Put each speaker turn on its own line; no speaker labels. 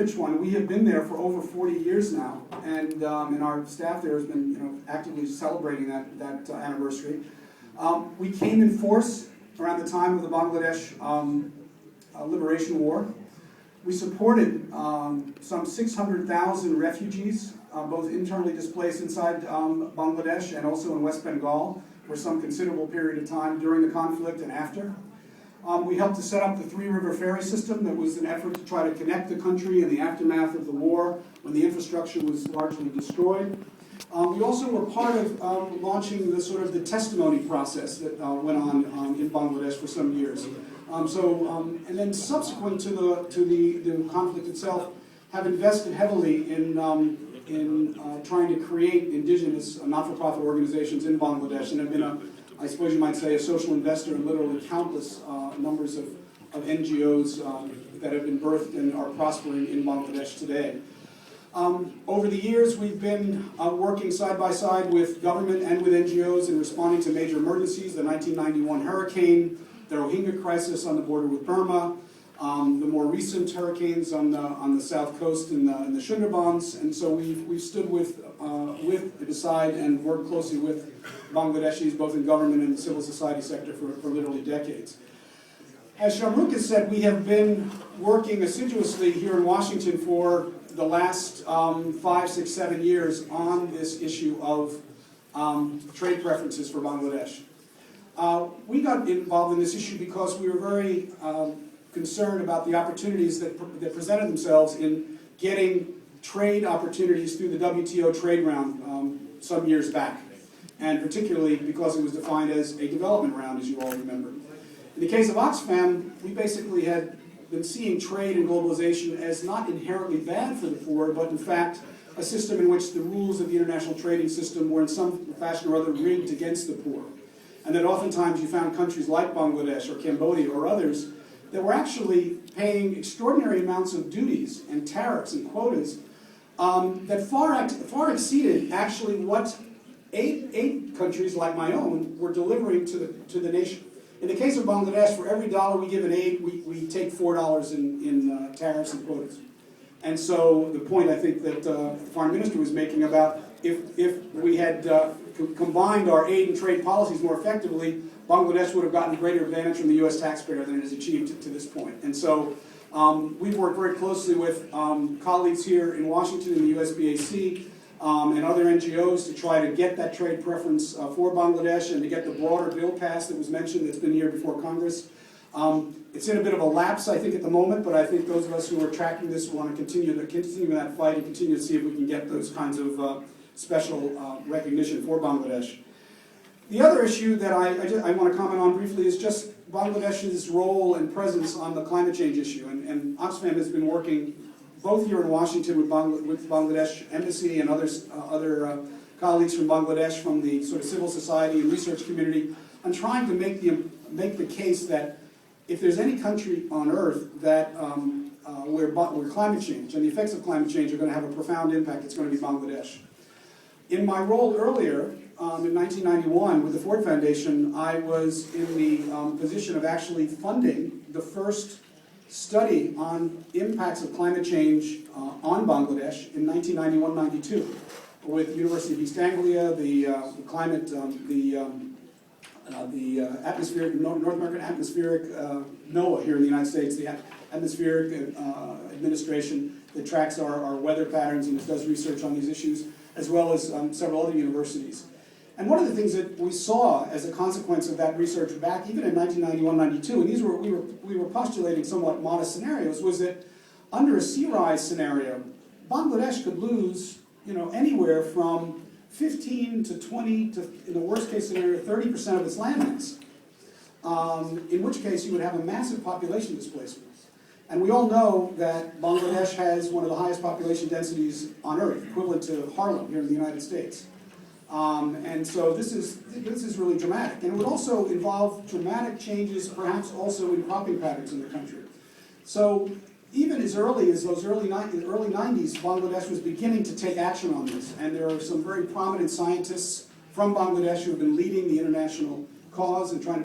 rich one. We have been there for over 40 years now, and our staff there has been actively celebrating that anniversary. We came in force around the time of the Bangladesh Liberation War. We supported some 600,000 refugees, both internally displaced inside Bangladesh and also in West Bengal for some considerable period of time during the conflict and after. We helped to set up the three-river ferry system that was an effort to try to connect the country in the aftermath of the war when the infrastructure was largely destroyed. We also were part of launching the testimony process that went on in Bangladesh for some years. And then subsequent to the conflict itself, have invested heavily in trying to create indigenous not-for-profit organizations in Bangladesh, and have been I suppose you might say, a social investor in literally countless numbers of NGOs that have been birthed and are prospering in Bangladesh today. Over the years, we've been working side by side with government and with NGOs in responding to major emergencies, the 1991 hurricane, the Rohingya crisis on the border with Burma, the more recent hurricanes on the south coast in the Sundarbans, and so we've stood beside and worked closely with Bangladeshis, both in government and the civil society sector, for literally decades. As Shamrukh has said, we have been working assiduously here in Washington for the last 5, 6, 7 years on this issue of trade preferences for Bangladesh. We got involved in this issue because we were very concerned about the opportunities that presented themselves in getting trade opportunities through the WTO trade round some years back, and particularly because it was defined as a development round, as you all remember. In the case of Oxfam, we basically had been seeing trade and globalization as not inherently bad for the poor, but in fact a system in which the rules of the international trading system were in some fashion or other rigged against the poor. And that oftentimes you found countries like Bangladesh or Cambodia or others that were actually paying extraordinary amounts of duties and tariffs and quotas that far exceeded actually what eight countries like my own were delivering to the nation. In the case of Bangladesh, for every dollar we give in aid, we take $4 in tariffs and quotas. And so the point I think that the Foreign Minister was making about if we had combined our aid and trade policies more effectively, Bangladesh would have gotten greater advantage from the U.S. taxpayer than it has achieved to this point. And so we've worked very closely with colleagues here in Washington in the USBAC and other NGOs to try to get that trade preference for Bangladesh and to get the broader bill passed that was mentioned that's been here before Congress. It's in a bit of a lapse, I think, at the moment, but I think those of us who are tracking this want to continue that fight and continue to see if we can get those kinds of special recognition for Bangladesh. The other issue that I want to comment on briefly is just Bangladesh's role and presence on the climate change issue. And Oxfam has been working both here in Washington with Bangladesh Embassy and other colleagues from Bangladesh from the sort of civil society and research community on trying to make the case that if there's any country on earth that where climate change and the effects of climate change are going to have a profound impact, it's going to be Bangladesh. In my role earlier, in 1991 with the Ford Foundation, I was in the position of actually funding the first study on impacts of climate change on Bangladesh in 1991-92 with the University of East Anglia, the North American Atmospheric, NOAA here in the United States, the Atmospheric Administration that tracks our weather patterns and does research on these issues, as well as several other universities. And one of the things that we saw as a consequence of that research back even in 1991-92, and these we were postulating somewhat modest scenarios, was that under a sea rise scenario, Bangladesh could lose anywhere from 15 to 20 to, in the worst case scenario, 30% of its landmass, in which case you would have a massive population displacement. And we all know that Bangladesh has one of the highest population densities on Earth, equivalent to Harlem here in the United States. And so this is really dramatic. And it would also involve dramatic changes, perhaps also in cropping patterns in the country. So even as early as those early 90s, Bangladesh was beginning to take action on this. And there are some very prominent scientists from Bangladesh who have been leading the international cause and trying to